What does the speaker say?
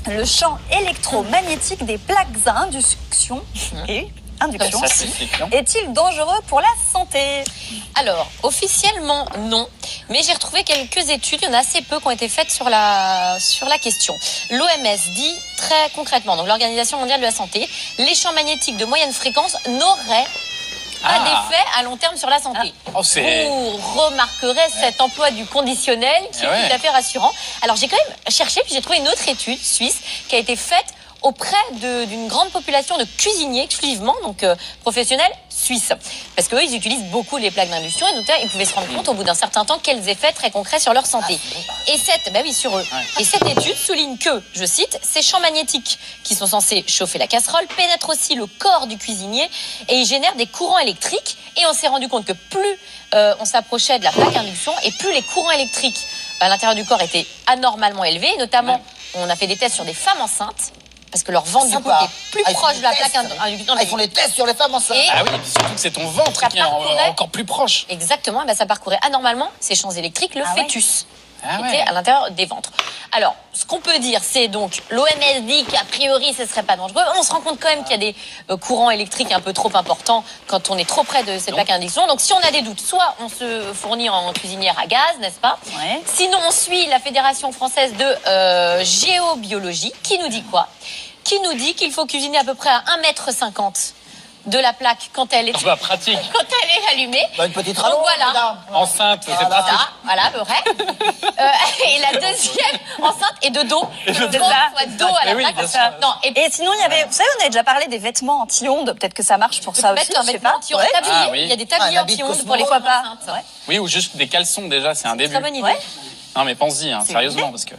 le champ électromagnétique des plaques à induction est-il dangereux pour la santé? Alors, officiellement, non. Mais j'ai retrouvé quelques études, il y en a assez peu qui ont été faites sur la question. L'OMS dit très concrètement, donc l'Organisation mondiale de la santé, les champs magnétiques de moyenne fréquence n'auraient pas d'effet à long terme sur la santé. Oh, vous remarquerez cet emploi du conditionnel qui est tout à fait rassurant. Alors j'ai quand même cherché, puis j'ai trouvé une autre étude suisse qui a été faite auprès d'une grande population de cuisiniers exclusivement, donc professionnels suisses. Parce qu'eux, ils utilisent beaucoup les plaques d'induction et donc ils pouvaient se rendre compte au bout d'un certain temps quels effets très concrets sur leur santé. Sur eux. Et cette étude souligne que, je cite, ces champs magnétiques qui sont censés chauffer la casserole pénètrent aussi le corps du cuisinier et ils génèrent des courants électriques. Et on s'est rendu compte que plus on s'approchait de la plaque induction et plus les courants électriques à l'intérieur du corps étaient anormalement élevés. Et notamment, on a fait des tests sur des femmes enceintes. Parce que leur ventre, du coup, est plus proche de la plaque induction. Ils font les tests sur les femmes enceintes. Ah oui, et puis surtout que c'est ton ventre qui est encore plus proche. Exactement, ça parcourait anormalement ces champs électriques, le fœtus. Ah était à l'intérieur des ventres. Alors, ce qu'on peut dire, c'est donc, l'OMS dit qu'a priori, ce ne serait pas dangereux. On se rend compte quand même qu'il y a des courants électriques un peu trop importants quand on est trop près de cette plaque d'induction. Donc, si on a des doutes, soit on se fournit en cuisinière à gaz, n'est-ce pas? Sinon, on suit la Fédération française de géobiologie, qui nous dit quoi? Qui nous dit qu'il faut cuisiner à peu près à 1,50 m de la plaque quand elle est, pratique. quand elle est allumée. Une petite rallonge. Voilà. Enceinte, c'est pratique. Voilà, à peu près. Et la deuxième enceinte est de dos. Soit dos à la plaque. Non, et sinon, il y avait, vous savez, on avait déjà parlé des vêtements anti-ondes. Peut-être que ça marche pour ça aussi. Un vêtement anti-ondes. Il y a des tabliers anti-ondes pour les femmes enceintes. Oui, ou juste des caleçons déjà, c'est un début. Très bonne idée. Non mais pense-y, sérieusement, parce que...